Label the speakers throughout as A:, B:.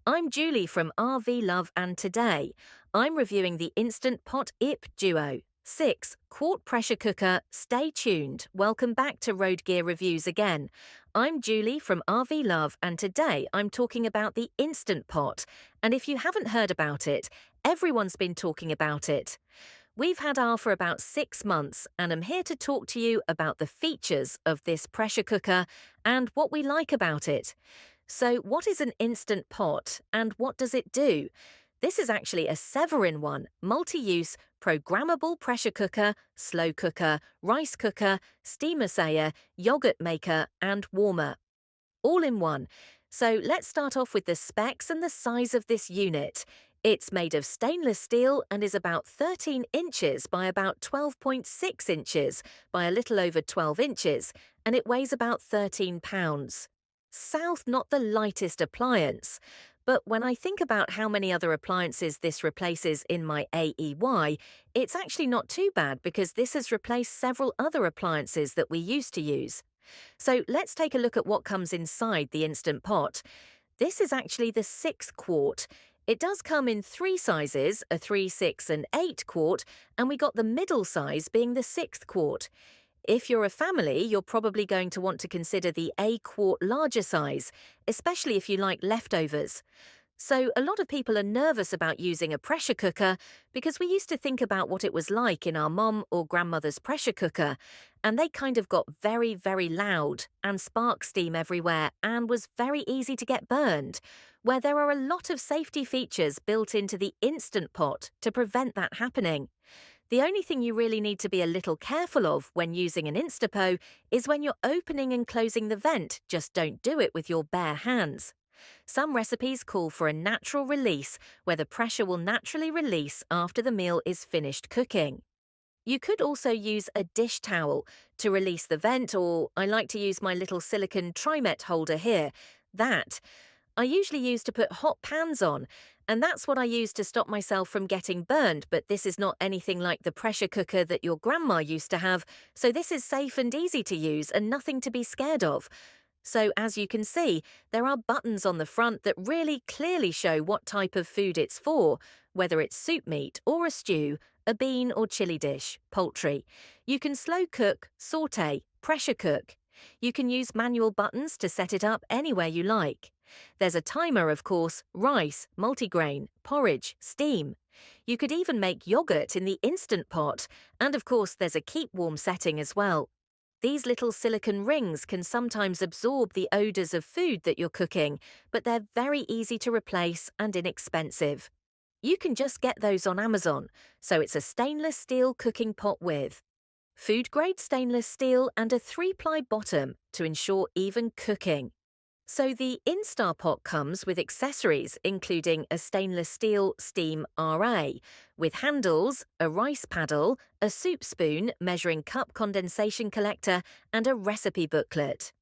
A: I'm Julie from RV Love, and today I'm reviewing the Instant Pot IP Duo 6 quart pressure cooker. Stay tuned. Welcome back to Road Gear Reviews again. I'm Julie from RV Love, and today I'm talking about the Instant Pot. And if you haven't heard about it, everyone's been talking about it. We've had ours for about 6 months, and I'm here to talk to you about the features of this pressure cooker and what we like about it. So, what is an Instant Pot and what does it do? This is actually a 7-in-1 multi-use programmable pressure cooker, slow cooker, rice cooker, steamer sayer, yogurt maker, and warmer. All in one. So let's start off with the specs and the size of this unit. It's made of stainless steel and is about 13 inches by about 12.6 inches by a little over 12 inches, and it weighs about 13 pounds. South, not the lightest appliance. But when I think about how many other appliances this replaces in my AEY, it's actually not too bad because this has replaced several other appliances that we used to use. So let's take a look at what comes inside the Instant Pot. This is actually the 6 quart. It does come in 3 sizes, a 3, 6 and 8 quart, and we got the middle size being the 6th quart. If you're a family, you're probably going to want to consider the A quart larger size, especially if you like leftovers. So a lot of people are nervous about using a pressure cooker because we used to think about what it was like in our mom or grandmother's pressure cooker, and they kind of got very, very loud and spark steam everywhere and was very easy to get burned, where there are a lot of safety features built into the Instant Pot to prevent that happening. The only thing you really need to be a little careful of when using an Instapo is when you're opening and closing the vent. Just don't do it with your bare hands. Some recipes call for a natural release, where the pressure will naturally release after the meal is finished cooking. You could also use a dish towel to release the vent, or I like to use my little silicone Trimet holder here. That I usually use to put hot pans on, and that's what I use to stop myself from getting burned, but this is not anything like the pressure cooker that your grandma used to have, so this is safe and easy to use and nothing to be scared of. So as you can see, there are buttons on the front that really clearly show what type of food it's for, whether it's soup meat or a stew, a bean or chili dish, poultry. You can slow cook, sauté, pressure cook. You can use manual buttons to set it up anywhere you like. There's a timer, of course, rice, multigrain, porridge, steam. You could even make yogurt in the Instant Pot, and of course there's a keep warm setting as well. These little silicone rings can sometimes absorb the odours of food that you're cooking, but they're very easy to replace and inexpensive. You can just get those on Amazon, so it's a stainless steel cooking pot with food-grade stainless steel and a 3-ply bottom to ensure even cooking. So the Instapot comes with accessories including a stainless steel steam RA, with handles, a rice paddle, a soup spoon measuring cup condensation collector, and a recipe booklet.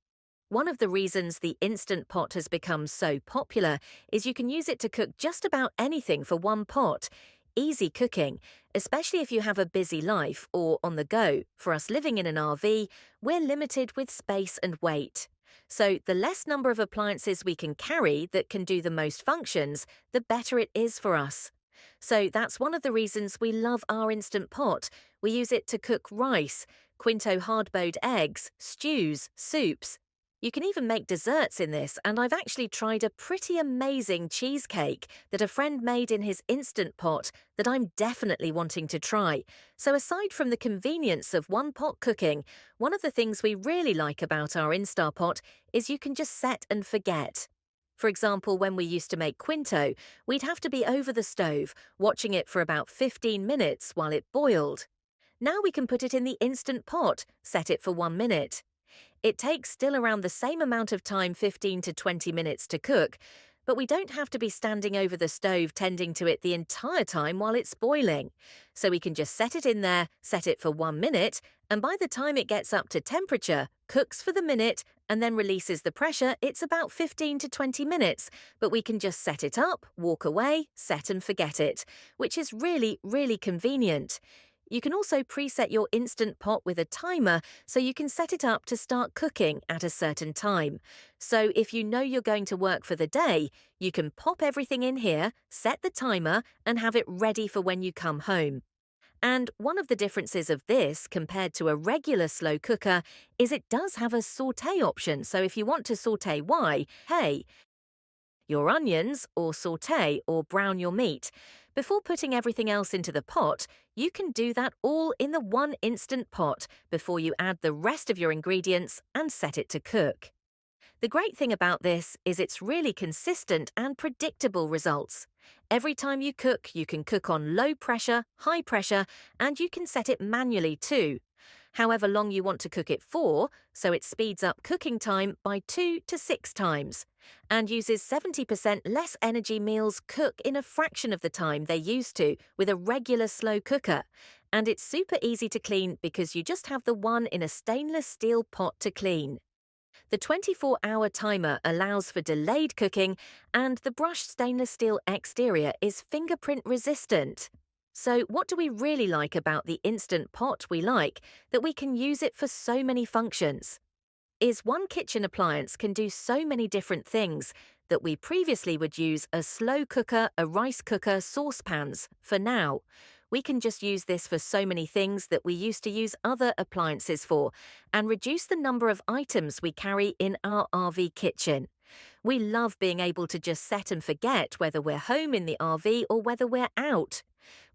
A: One of the reasons the Instant Pot has become so popular is you can use it to cook just about anything for one pot. Easy cooking, especially if you have a busy life or on the go. For us living in an RV, we're limited with space and weight. So the less number of appliances we can carry that can do the most functions, the better it is for us. So that's one of the reasons we love our Instant Pot. We use it to cook rice, quinto hard-boiled eggs, stews, soups. You can even make desserts in this, and I've actually tried a pretty amazing cheesecake that a friend made in his Instant Pot that I'm definitely wanting to try. So aside from the convenience of one-pot cooking, one of the things we really like about our Instapot is you can just set and forget. For example, when we used to make quinto, we'd have to be over the stove, watching it for about 15 minutes while it boiled. Now we can put it in the Instant Pot, set it for 1 minute. It takes still around the same amount of time, 15 to 20 minutes to cook, but we don't have to be standing over the stove tending to it the entire time while it's boiling. So we can just set it in there, set it for 1 minute, and by the time it gets up to temperature, cooks for the minute, and then releases the pressure, it's about 15 to 20 minutes, but we can just set it up, walk away, set and forget it, which is really, really convenient. You can also preset your Instant Pot with a timer so you can set it up to start cooking at a certain time. So if you know you're going to work for the day, you can pop everything in here, set the timer, and have it ready for when you come home. And one of the differences of this compared to a regular slow cooker is it does have a sauté option. So if you want to sauté your onions or sauté or brown your meat, before putting everything else into the pot, you can do that all in the one Instant Pot before you add the rest of your ingredients and set it to cook. The great thing about this is it's really consistent and predictable results. Every time you can cook on low pressure, high pressure, and you can set it manually too. However long you want to cook it for, so it speeds up cooking time by 2 to 6 times, and uses 70% less energy. Meals cook in a fraction of the time they used to with a regular slow cooker. And it's super easy to clean because you just have the one in a stainless steel pot to clean. The 24-hour timer allows for delayed cooking, and the brushed stainless steel exterior is fingerprint resistant. So what do we really like about the Instant Pot? We like that we can use it for so many functions. Is one kitchen appliance can do so many different things that we previously would use a slow cooker, a rice cooker, saucepans. For now, we can just use this for so many things that we used to use other appliances for and reduce the number of items we carry in our RV kitchen. We love being able to just set and forget whether we're home in the RV or whether we're out.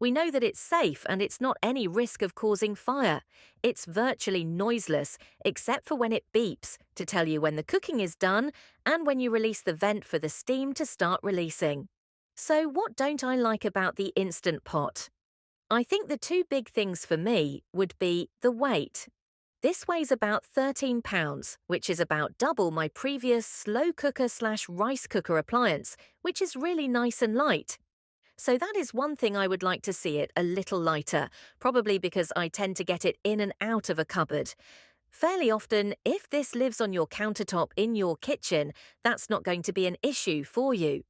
A: We know that it's safe and it's not any risk of causing fire. It's virtually noiseless, except for when it beeps to tell you when the cooking is done and when you release the vent for the steam to start releasing. So what don't I like about the Instant Pot? I think the two big things for me would be the weight. This weighs about 13 pounds, which is about double my previous slow cooker/rice cooker appliance, which is really nice and light. So that is one thing I would like to see it a little lighter, probably because I tend to get it in and out of a cupboard. Fairly often, if this lives on your countertop in your kitchen, that's not going to be an issue for you.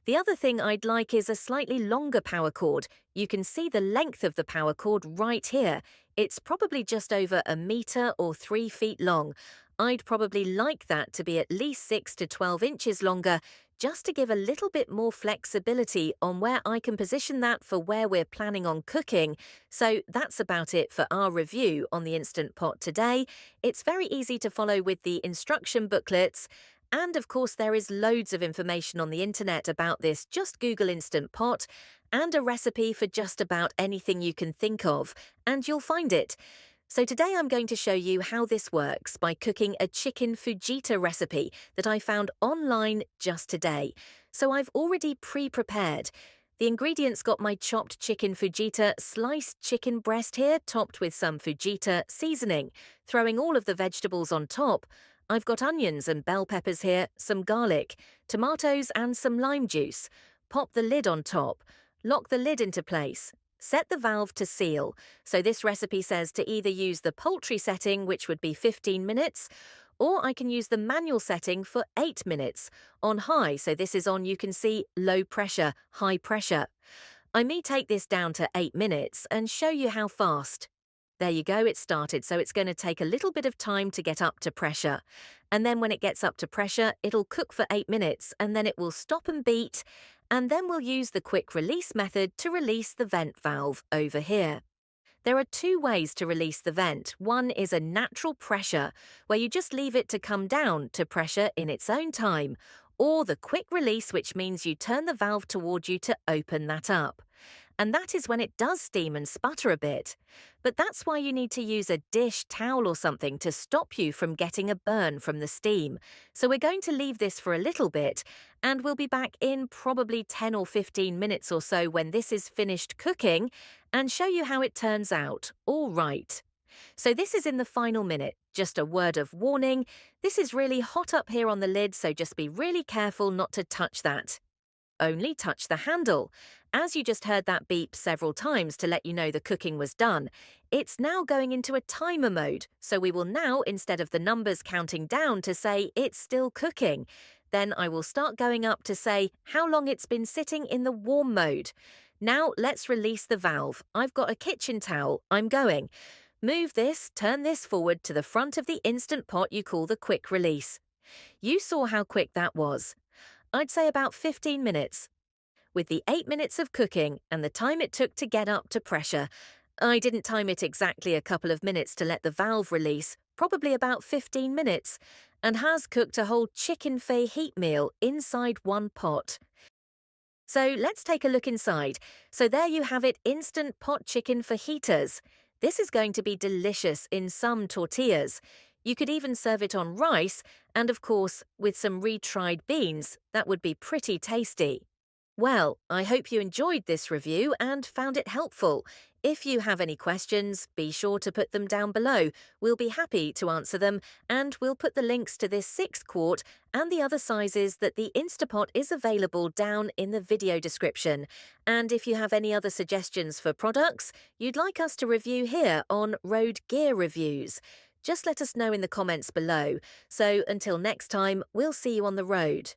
A: The other thing I'd like is a slightly longer power cord. You can see the length of the power cord right here. It's probably just over 1 meter or 3 feet long. I'd probably like that to be at least 6 to 12 inches longer, just to give a little bit more flexibility on where I can position that for where we're planning on cooking. So that's about it for our review on the Instant Pot today. It's very easy to follow with the instruction booklets. And of course, there is loads of information on the internet about this. Just Google Instant Pot and a recipe for just about anything you can think of, and you'll find it. So today I'm going to show you how this works by cooking a chicken fajita recipe that I found online just today. So I've already pre-prepared. The ingredients got my chopped chicken fajita, sliced chicken breast here, topped with some fajita seasoning, throwing all of the vegetables on top. I've got onions and bell peppers here, some garlic, tomatoes and some lime juice. Pop the lid on top. Lock the lid into place. Set the valve to seal. So this recipe says to either use the poultry setting, which would be 15 minutes, or I can use the manual setting for 8 minutes. On high, so this is on, you can see, low pressure, high pressure. I may take this down to 8 minutes and show you how fast. There you go, it started, so it's going to take a little bit of time to get up to pressure. And then when it gets up to pressure, it'll cook for 8 minutes, and then it will stop and beat, and then we'll use the quick release method to release the vent valve over here. There are 2 ways to release the vent. One is a natural pressure, where you just leave it to come down to pressure in its own time, or the quick release, which means you turn the valve toward you to open that up. And that is when it does steam and sputter a bit. But that's why you need to use a dish towel or something to stop you from getting a burn from the steam. So we're going to leave this for a little bit, and we'll be back in probably 10 or 15 minutes or so when this is finished cooking, and show you how it turns out. All right. So this is in the final minute. Just a word of warning, this is really hot up here on the lid, so just be really careful not to touch that. Only touch the handle. As you just heard that beep several times to let you know the cooking was done, it's now going into a timer mode, so we will now, instead of the numbers counting down to say it's still cooking, then I will start going up to say how long it's been sitting in the warm mode. Now let's release the valve. I've got a kitchen towel. I'm going. Move this, turn this forward to the front of the Instant Pot you call the quick release. You saw how quick that was. I'd say about 15 minutes. With the 8 minutes of cooking and the time it took to get up to pressure, I didn't time it exactly a couple of minutes to let the valve release, probably about 15 minutes, and has cooked a whole chicken fay heat meal inside one pot. So let's take a look inside. So there you have it, instant pot chicken fajitas. This is going to be delicious in some tortillas. You could even serve it on rice, and of course, with some retried beans, that would be pretty tasty. Well, I hope you enjoyed this review and found it helpful. If you have any questions, be sure to put them down below. We'll be happy to answer them, and we'll put the links to this 6-quart and the other sizes that the Instapot is available down in the video description. And if you have any other suggestions for products you'd like us to review here on Road Gear Reviews, just let us know in the comments below. So until next time, we'll see you on the road.